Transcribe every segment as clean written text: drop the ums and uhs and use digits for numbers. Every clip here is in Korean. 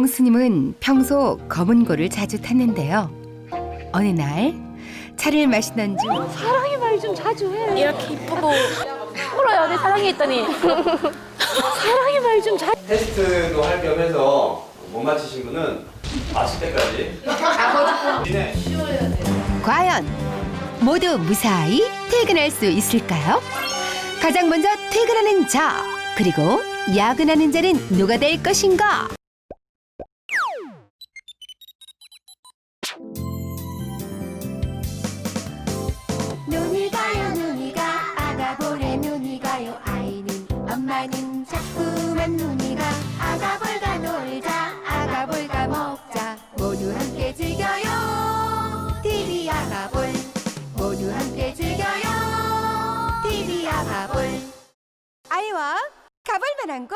스님은 평소 검은 고를 자주 탔는데요. 어느 날 차를 마시던 중 사랑의 말 좀 자주 해. 이렇게 이쁘고 울어요. 내 사랑해 했더니. 사랑의 말 좀 자주. 테스트도 할 겸 해서 못 맞히신 분은 마칠 때까지 과연 모두 무사히 퇴근할 수 있을까요? 가장 먼저 퇴근하는 자, 그리고 야근하는 자는 누가 될 것인가? 눈이 가요 눈이 가 아가볼에 눈이 가요 아이는 엄마는 자꾸만 눈이 가 아가볼과 놀자 아가볼과 먹자 모두 함께 즐겨요 TV 아가볼 모두 함께 즐겨요 TV 아가볼 아이와 가볼 만한 곳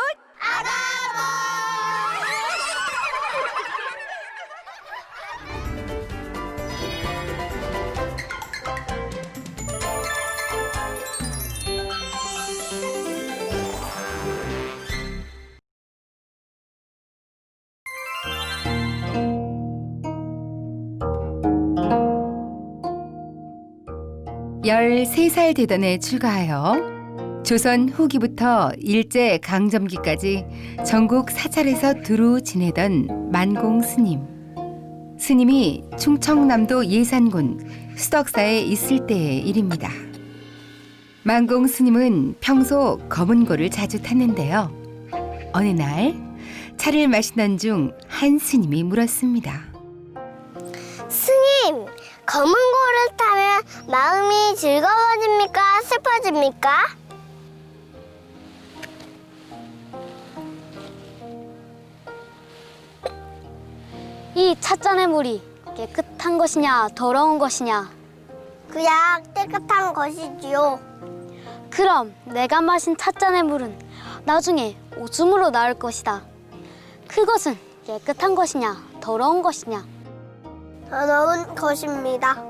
열세 살 되던 해 출가하여 조선 후기부터 일제 강점기까지 전국 사찰에서 두루 지내던 만공 스님. 스님이 충청남도 예산군 수덕사에 있을 때의 일입니다. 만공 스님은 평소 검은 고를 자주 탔는데요. 어느 날 차를 마시던 중 한 스님이 물었습니다. 스님, 검은 고를 타면 마음이 즐거워집니까? 슬퍼집니까? 이 찻잔의 물이 깨끗한 것이냐 더러운 것이냐? 그냥 깨끗한 것이지요. 그럼 내가 마신 찻잔의 물은 나중에 오줌으로 나올 것이다. 그것은 깨끗한 것이냐 더러운 것이냐? 더러운 것입니다.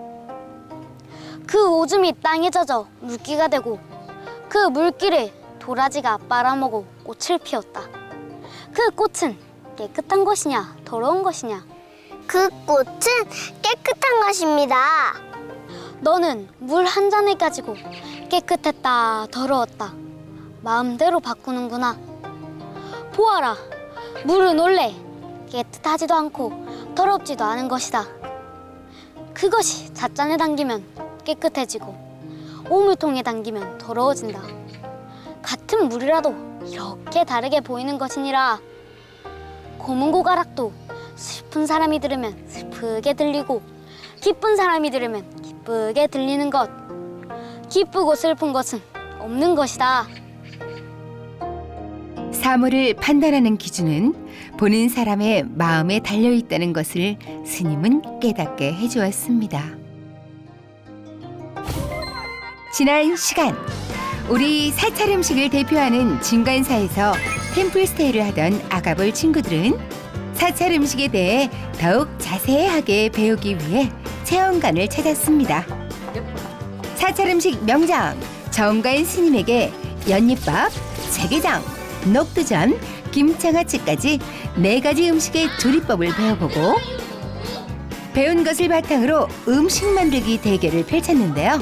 그 오줌이 땅에 젖어 물기가 되고 그 물기를 도라지가 빨아먹어 꽃을 피웠다. 그 꽃은 깨끗한 것이냐 더러운 것이냐? 그 꽃은 깨끗한 것입니다. 너는 물 한 잔을 가지고 깨끗했다 더러웠다 마음대로 바꾸는구나. 보아라, 물은 원래 깨끗하지도 않고 더럽지도 않은 것이다. 그것이 찻잔에 담기면 깨끗해지고 오물통에 담기면 더러워진다. 같은 물이라도 이렇게 다르게 보이는 것이니라. 고문고 가락도 슬픈 사람이 들으면 슬프게 들리고 기쁜 사람이 들으면 기쁘게 들리는 것. 기쁘고 슬픈 것은 없는 것이다. 사물을 판단하는 기준은 보는 사람의 마음에 달려있다는 것을 스님은 깨닫게 해주었습니다. 지난 시간, 우리 사찰 음식을 대표하는 진관사에서 템플스테이를 하던 아가볼 친구들은 사찰 음식에 대해 더욱 자세하게 배우기 위해 체험관을 찾았습니다. 사찰 음식 명장 정관 스님에게 연잎밥, 재게장, 녹두전, 김장아찌까지 4가지 음식의 조리법을 배워보고 배운 것을 바탕으로 음식 만들기 대결을 펼쳤는데요.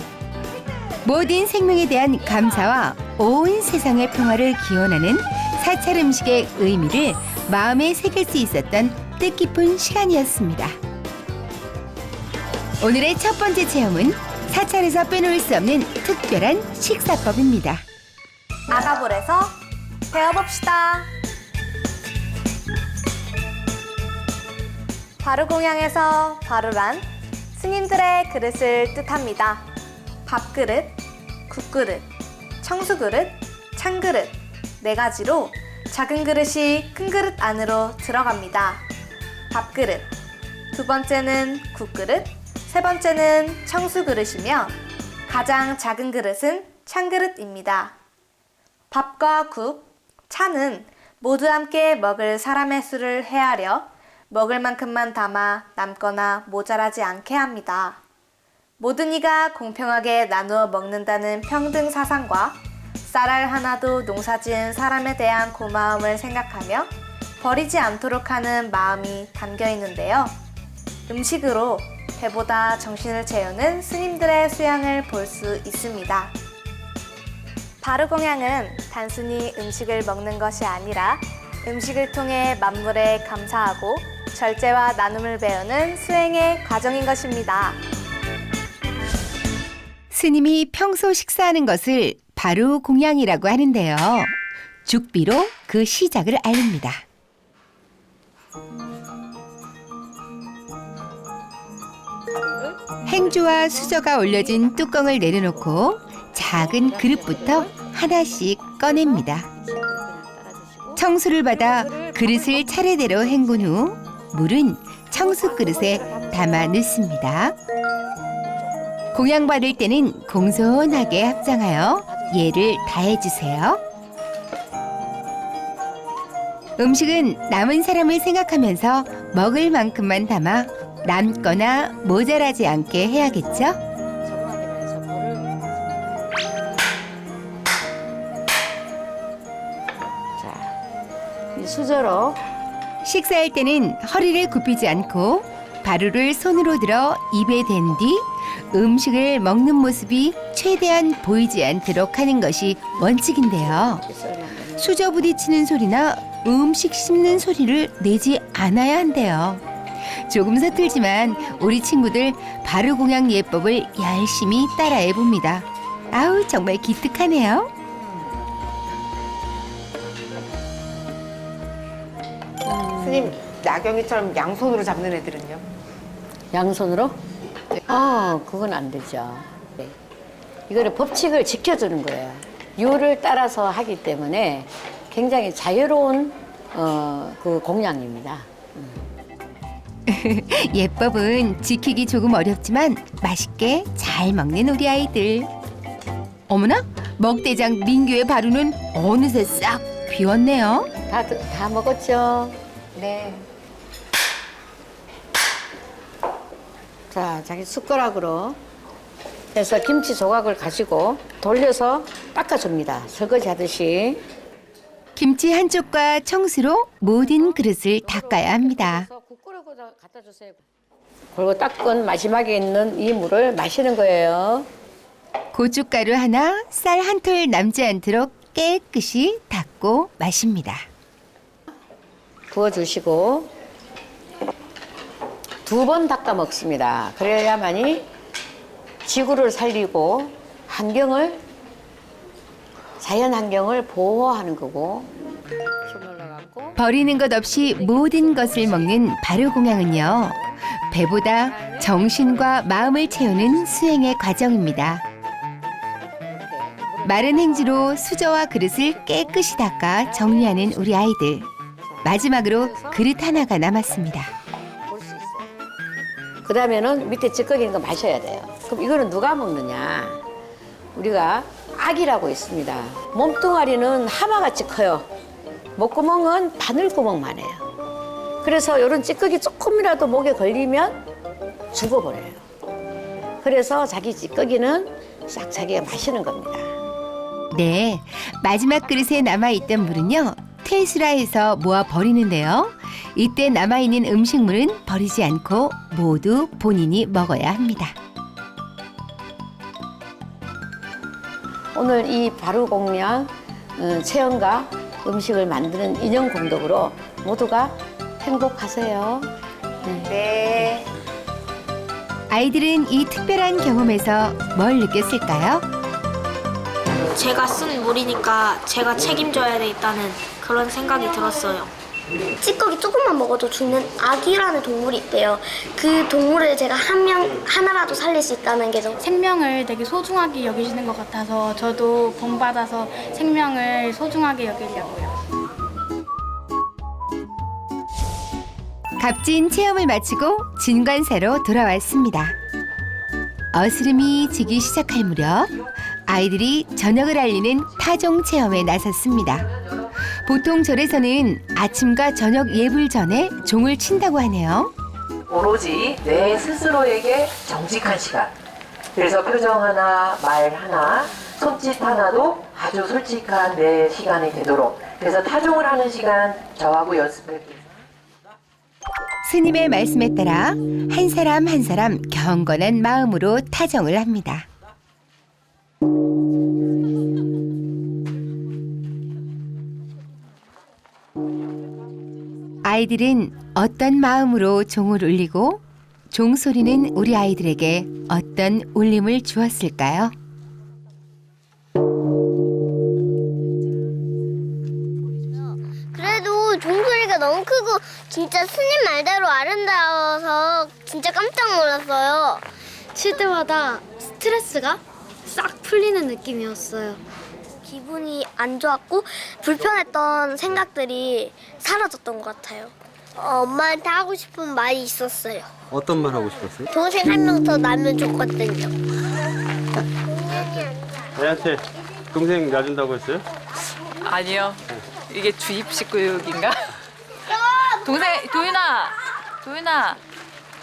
모든 생명에 대한 감사와 온 세상의 평화를 기원하는 사찰 음식의 의미를 마음에 새길 수 있었던 뜻깊은 시간이었습니다. 오늘의 첫 번째 체험은 사찰에서 빼놓을 수 없는 특별한 식사법입니다. 아가볼에서 배워봅시다. 바루공양에서 바루란 스님들의 그릇을 뜻합니다. 밥그릇, 국그릇, 청수그릇, 찬그릇 4가지로 작은 그릇이 큰 그릇 안으로 들어갑니다. 밥그릇, 두 번째는 국그릇, 세 번째는 청수그릇이며 가장 작은 그릇은 찬그릇입니다. 밥과 국, 차는 모두 함께 먹을 사람의 수를 헤아려 먹을 만큼만 담아 남거나 모자라지 않게 합니다. 모든 이가 공평하게 나누어 먹는다는 평등 사상과 쌀알 하나도 농사지은 사람에 대한 고마움을 생각하며 버리지 않도록 하는 마음이 담겨 있는데요. 음식으로 배보다 정신을 채우는 스님들의 수양을 볼 수 있습니다. 바루공양은 단순히 음식을 먹는 것이 아니라 음식을 통해 만물에 감사하고 절제와 나눔을 배우는 수행의 과정인 것입니다. 스님이 평소 식사하는 것을 바루공양이라고 하는데요. 죽비로 그 시작을 알립니다. 행주와 수저가 올려진 뚜껑을 내려놓고 작은 그릇부터 하나씩 꺼냅니다. 청수를 받아 그릇을 차례대로 헹군 후 물은 청수 그릇에 담아 넣습니다. 공양 받을 때는 공손하게 합장하여 예를 다해주세요. 음식은 남은 사람을 생각하면서 먹을 만큼만 담아 남거나 모자라지 않게 해야겠죠? 이 수저로 식사할 때는 허리를 굽히지 않고 바루를 손으로 들어 입에 댄 뒤 음식을 먹는 모습이 최대한 보이지 않도록 하는 것이 원칙인데요. 수저 부딪히는 소리나 음식 씹는 소리를 내지 않아야 한대요. 조금 서툴지만 우리 친구들 바루공양 예법을 열심히 따라해 봅니다. 아우 정말 기특하네요. 스님, 나경이처럼 양손으로 잡는 애들은요? 양손으로? 그건 안 되죠. 네. 이거를 법칙을 지켜주는 거예요. 유를 따라서 하기 때문에 굉장히 자유로운 그 공양입니다. 예법은 지키기 조금 어렵지만 맛있게 잘 먹는 우리 아이들. 어머나 먹대장 민규의 바루는 어느새 싹 비웠네요. 다 먹었죠? 네. 자, 자기 숟가락으로 해서 김치 조각을 가지고 돌려서 닦아줍니다. 설거지 하듯이. 김치 한쪽과 청수로 모든 그릇을 닦아야 합니다. 국그릇에다 갖다 주세요. 그리고 닦은 마지막에 있는 이 물을 마시는 거예요. 고춧가루 하나, 쌀 한 톨 남지 않도록 깨끗이 닦고 마십니다. 부어주시고 2번 닦아 먹습니다. 그래야만이 지구를 살리고 자연 환경을 보호하는 거고. 버리는 것 없이 모든 것을 먹는 바루공양은요. 배보다 정신과 마음을 채우는 수행의 과정입니다. 마른 행주로 수저와 그릇을 깨끗이 닦아 정리하는 우리 아이들. 마지막으로 그릇 하나가 남았습니다. 볼 수 있어요. 그 다음에는 밑에 찌꺼기 있는 거 마셔야 돼요. 그럼 이거는 누가 먹느냐? 우리가 아기라고 있습니다. 몸뚱아리는 하마같이 커요. 목구멍은 바늘구멍만 해요. 그래서 이런 찌꺼기 조금이라도 목에 걸리면 죽어버려요. 그래서 자기 찌꺼기는 싹 자기가 마시는 겁니다. 네, 마지막 그릇에 남아있던 물은요. 퇴수라해서 모아 버리는데요. 이때 남아있는 음식물은 버리지 않고 모두 본인이 먹어야 합니다. 오늘 이 바루공양 체험과 음식을 만드는 인연 공덕으로 모두가 행복하세요. 네. 아이들은 이 특별한 경험에서 뭘 느꼈을까요? 제가 쓴 물이니까 제가 책임져야 되겠다는 그런 생각이 들었어요. 찌꺼기 조금만 먹어도 죽는 아기라는 동물이 있대요. 그 동물을 제가 하나라도 살릴 수 있다는 게 생명을 되게 소중하게 여기시는 것 같아서 저도 본받아서 생명을 소중하게 여기려고요. 값진 체험을 마치고 진관사로 돌아왔습니다. 어스름이 지기 시작할 무렵 아이들이 저녁을 알리는 타종 체험에 나섰습니다. 보통 절에서는 아침과 저녁 예불 전에 종을 친다고 하네요. 오로지 내 스스로에게 정직한 시간. 그래서 표정 하나, 말 하나, 손짓 하나도 아주 솔직한 내 시간이 되도록 그래서 타종을 하는 시간 저하고 연습을 스님의 말씀에 따라 한 사람 한 사람 경건한 마음으로 타정을 합니다. 아이들은 어떤 마음으로 종을 울리고 종소리는 우리 아이들에게 어떤 울림을 주었을까요? 그래도 종소리가 너무 크고 진짜 스님 말대로 아름다워서 진짜 깜짝 놀랐어요. 칠 때마다 스트레스가 싹 풀리는 느낌이었어요. 기분이 안 좋았고 불편했던 생각들이 사라졌던 것 같아요. 엄마한테 하고 싶은 말이 있었어요. 어떤 말 하고 싶었어요? 동생 한 명 더 낳으면 좋거든요. 애한테 동생 놔준다고 했어요? 아니요. 이게 주입식 교육인가? 도윤아,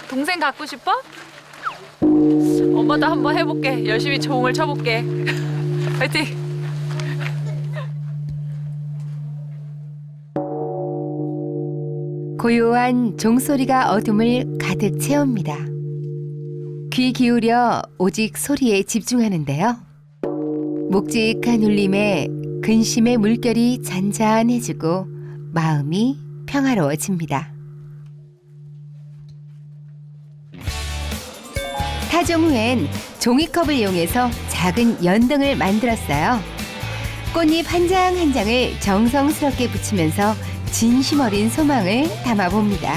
동생 갖고 싶어? 엄마도 한번 해볼게. 열심히 종을 쳐볼게. 파이팅! 고요한 종소리가 어둠을 가득 채웁니다. 귀 기울여 오직 소리에 집중하는데요. 묵직한 울림에 근심의 물결이 잔잔해지고 마음이 평화로워집니다. 타종 후엔 종이컵을 이용해서 작은 연등을 만들었어요. 꽃잎 한 장 한 장을 정성스럽게 붙이면서 진심 어린 소망을 담아봅니다.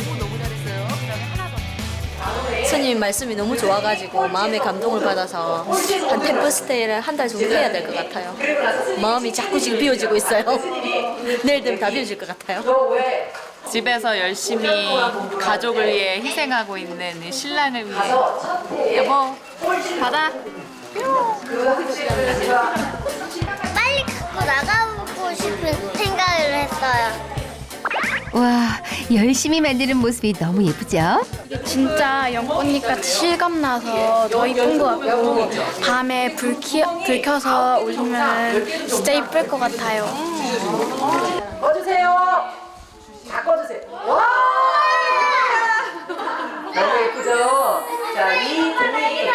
스님 말씀이 너무 좋아가지고 마음의 감동을 받아서 한 템플스테이를 한 달 정도 해야 될 것 같아요. 마음이 자꾸 지금 비워지고 있어요. 내일 되면 다 비워질 것 같아요. 집에서 열심히 가족을 위해 희생하고 있는 이 신랑을 위해 여보 받아. 빨리 갖고 나가보고 싶은 생각을 했어요. 와, 열심히 만드는 모습이 너무 예쁘죠? 진짜 연꽃잎 같이 실감나서 더 이쁜 것 같고 밤에 불 켜서 올리면 진짜 이쁠 것 같아요. 꺼주세요. 다 꺼주세요. 와! 너무 예쁘죠? 자, 이 등이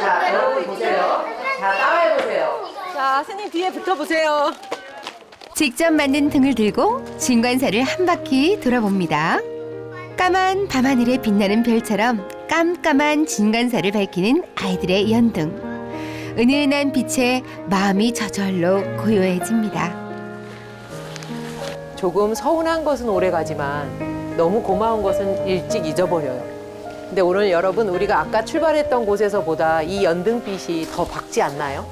자, 여러분 보세요. 자, 따라해보세요. 자, 스님 뒤에 붙어보세요. 직접 만든 등을 들고 진관사를 한 바퀴 돌아봅니다. 까만 밤하늘에 빛나는 별처럼 깜깜한 진관사를 밝히는 아이들의 연등. 은은한 빛에 마음이 저절로 고요해집니다. 조금 서운한 것은 오래가지만 너무 고마운 것은 일찍 잊어버려요. 근데 오늘 여러분 우리가 아까 출발했던 곳에서보다 이 연등빛이 더 밝지 않나요?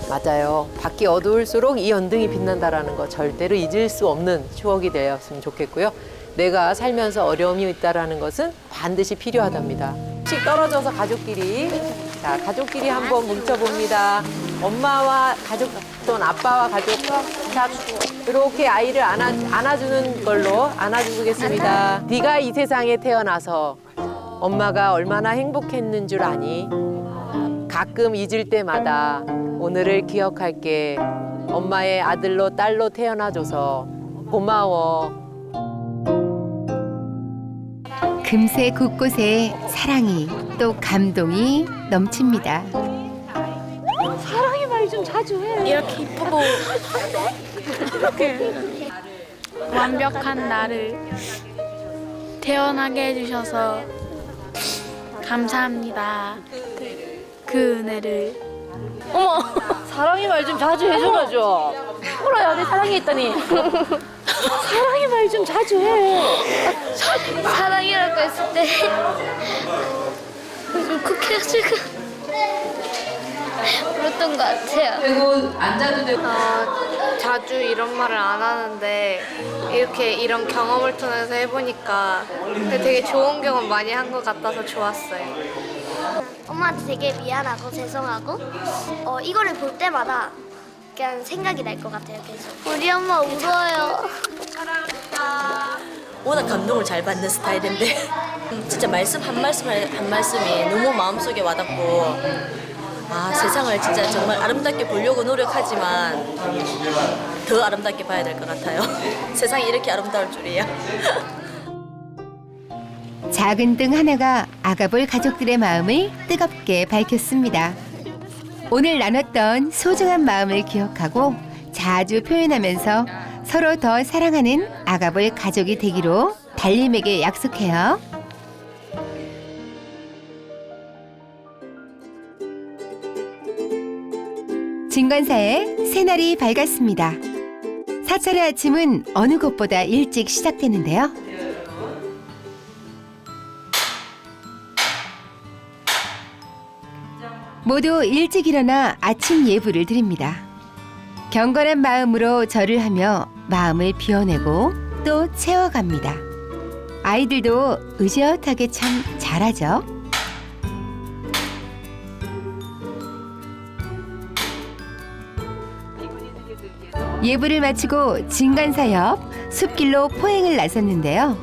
맞아요. 밖이 어두울수록 이 연등이 빛난다는 거 절대로 잊을 수 없는 추억이 되었으면 좋겠고요. 내가 살면서 어려움이 있다는 것은 반드시 필요하답니다. 씩 떨어져서 가족끼리 한번 뭉쳐봅니다. 엄마와 가족 또는 아빠와 가족 자, 이렇게 아이를 안아주는 걸로 안아주겠습니다. 네가 이 세상에 태어나서 엄마가 얼마나 행복했는 줄 아니? 가끔 잊을 때마다 오늘을 기억할게. 엄마의 아들로 딸로 태어나줘서 고마워. 금세 곳곳에 사랑이 또 감동이 넘칩니다. 사랑의 말 좀 자주 해. 이렇게 이쁘고 이렇게 완벽한 나를 태어나게 해주셔서 감사합니다. 그 은혜를. 어머, 사랑의 말 좀 자주 해줘가지고. 울어요, 내 사랑이 있다니. 사랑의 말 좀 자주 해. 사랑이라고 했을 때 울컥해가지고 울었던 것 같아요. 그리고 앉아도 되고. 자주 이런 말을 안 하는데 이렇게 이런 경험을 통해서 해보니까 되게 좋은 경험 많이 한 것 같아서 좋았어요. 엄마한테 되게 미안하고 죄송하고 이거를 볼 때마다 그냥 생각이 날 것 같아요. 계속 우리 엄마 울어요. 워낙 감동을 잘 받는 스타일인데 진짜 말씀 한 말씀이 너무 마음속에 와닿고 세상을 진짜 정말 아름답게 보려고 노력하지만 더 아름답게 봐야 될 것 같아요. 세상이 이렇게 아름다울 줄이야. 작은 등 하나가 아가볼 가족들의 마음을 뜨겁게 밝혔습니다. 오늘 나눴던 소중한 마음을 기억하고 자주 표현하면서 서로 더 사랑하는 아가볼 가족이 되기로 달님에게 약속해요. 진관사의 새날이 밝았습니다. 사찰의 아침은 어느 곳보다 일찍 시작되는데요. 모두 일찍 일어나 아침 예불을 드립니다. 경건한 마음으로 절을 하며 마음을 비워내고 또 채워갑니다. 아이들도 의젓하게 참 잘하죠. 예불을 마치고 진간사 옆 숲길로 포행을 나섰는데요.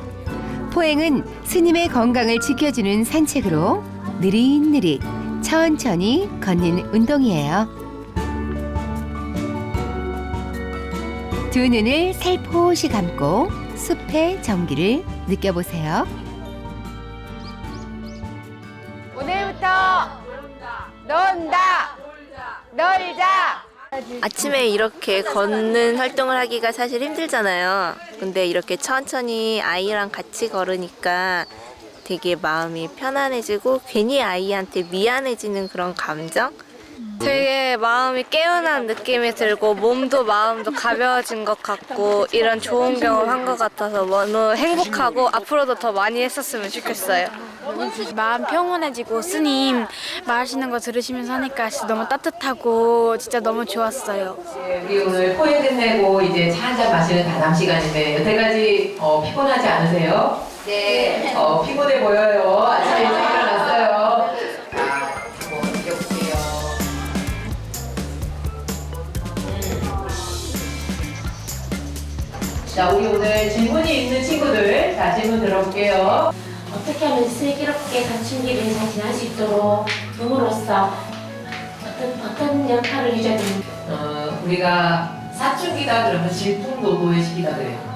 포행은 스님의 건강을 지켜주는 산책으로 느릿느릿 천천히 걷는 운동이에요. 두 눈을 살포시 감고 숲의 정기를 느껴보세요. 오늘부터 논다, 놀자. 아침에 이렇게 걷는 활동을 하기가 사실 힘들잖아요. 근데 이렇게 천천히 아이랑 같이 걸으니까 되게 마음이 편안해지고 괜히 아이한테 미안해지는 그런 감정? 되게 마음이 개운한 느낌이 들고 몸도 마음도 가벼워진 것 같고 이런 좋은 경험 한 것 같아서 너무 행복하고 앞으로도 더 많이 했었으면 좋겠어요. 마음 평온해지고 스님 말하시는 거 들으시면서 하니까 진짜 너무 따뜻하고 진짜 너무 좋았어요. 우리 오늘 포행 끝내고 이제 차 한잔 마시는 다담 시간인데 여태까지 피곤하지 않으세요? 네. 피곤해 보여요. 아침에 일찍 일어났어요. 한번 느껴보세요. 자, 우리 오늘 질문이 있는 친구들, 자, 질문 들어볼게요. 어떻게 하면 슬기롭게 사춘기를 잘 지날 수 있도록 부모로서 어떤 역할을 해줘야 됩니까? 우리가 사춘기다 그러면 질풍노도의 시기다 그래요.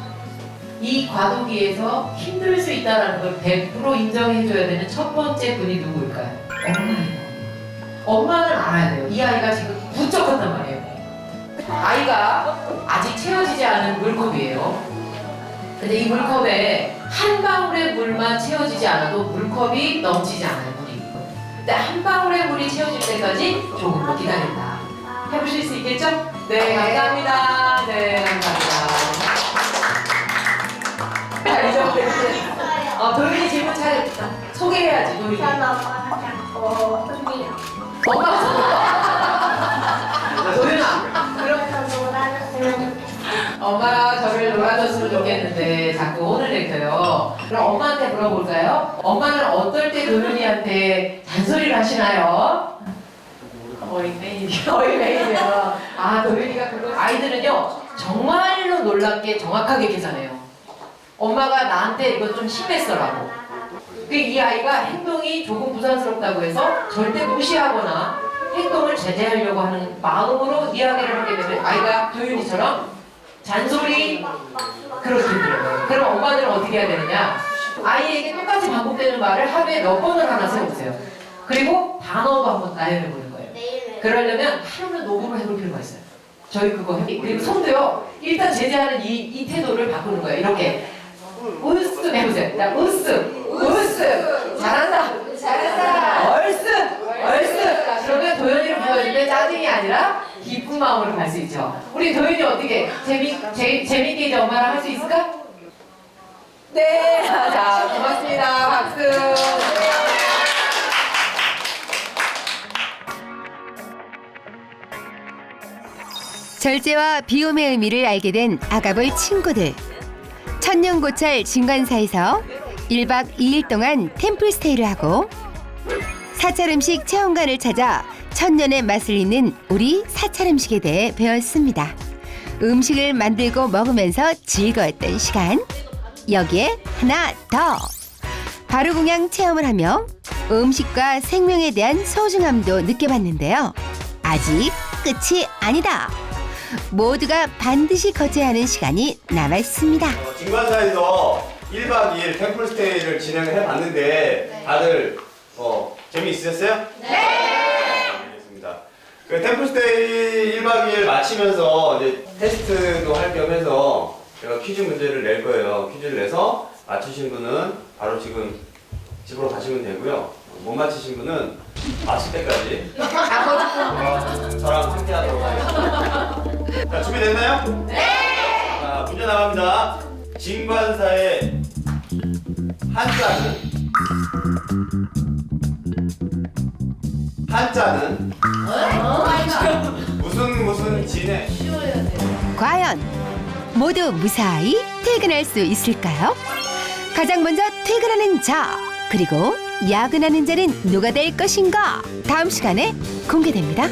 이 과도기에서 힘들 수 있다는 걸 100% 인정해줘야 되는 첫 번째 분이 누구일까요? 엄마예요. 엄마는 알아야 돼요. 이 아이가 지금 부쩍 컸단 말이에요. 아이가 아직 채워지지 않은 물컵이에요. 근데 이 물컵에 한 방울의 물만 채워지지 않아도 물컵이 넘치지 않아요, 물이. 근데 한 방울의 물이 채워질 때까지 조금 더 기다린다. 해보실 수 있겠죠? 네, 감사합니다. 네, 감사합니다. 자, 이 정도. 도윤이 질문 잘했다. 소개해야지, 도윤이. 엄마가 도윤아, 그럼 엄마가 저를 놀아줬으면 좋겠는데 자꾸 혼을 내켜요. 그럼 엄마한테 물어볼까요? 엄마는 어떨 때 도윤이한테 잔소리를 하시나요? 어린애이요. 아, 도윤이가 그거 아이들은요 정말로 놀랍게 정확하게 계산해요. 엄마가 나한테 이거 좀 심했어라고. 이 아이가 행동이 조금 부산스럽다고 해서 절대 무시하거나 행동을 제재하려고 하는 마음으로 이야기를 하게 되면 아이가 도윤이처럼 잔소리 그렇게 들어요. 그럼 엄마들은 어떻게 해야 되느냐? 아이에게 똑같이 반복되는 말을 하루에 몇 번을 하나 세우세요. 그리고 단어도 한번 나열해 보는 거예요. 그러려면 하루는 녹음을 해볼 필요가 있어요. 저희 그거 그리고 손도요. 일단 제재하는 이 태도를 바꾸는 거예요. 이렇게 으쓱 해보세요. 자, 으쓱 잘한다. 얼쓱 그러면 도현이를 불러줄 때 짜증이 아니라 기쁜 마음으로 갈 수 있죠. 우리 도현이 어떻게 재밌게 이제 엄마랑 할 수 있을까? 네. 자, 고맙습니다. 박수. 절제와 비움의 의미를 알게 된 아가볼 친구들. 천년고찰 진관사에서 1박 2일 동안 템플스테이를 하고 사찰 음식 체험관을 찾아 천년의 맛을 잇는 우리 사찰 음식에 대해 배웠습니다. 음식을 만들고 먹으면서 즐거웠던 시간. 여기에 하나 더. 바루공양 체험을 하며 음식과 생명에 대한 소중함도 느껴봤는데요. 아직 끝이 아니다. 모두가 반드시 거쳐야 하는 시간이 남아있습니다. 진관사에서 1박 2일 템플스테이를 진행을 해봤는데 다들 재미있으셨어요? 네! 알겠습니다. 그 템플스테이 1박 2일 마치면서 이제 테스트도 할 겸해서 제가 퀴즈 문제를 낼 거예요. 퀴즈를 내서 맞추신 분은 바로 지금 집으로 가시면 되고요. 못 맞히신 분은 마칠 때까지 저랑 함께 하도록 하겠습니다. 자, 준비됐나요? 네! 자, 문제 나갑니다. 진관사의 한자는 무슨 진에 과연 모두 무사히 퇴근할 수 있을까요? 가장 먼저 퇴근하는 자, 그리고 야근하는 자는 누가 될 것인가? 다음 시간에 공개됩니다.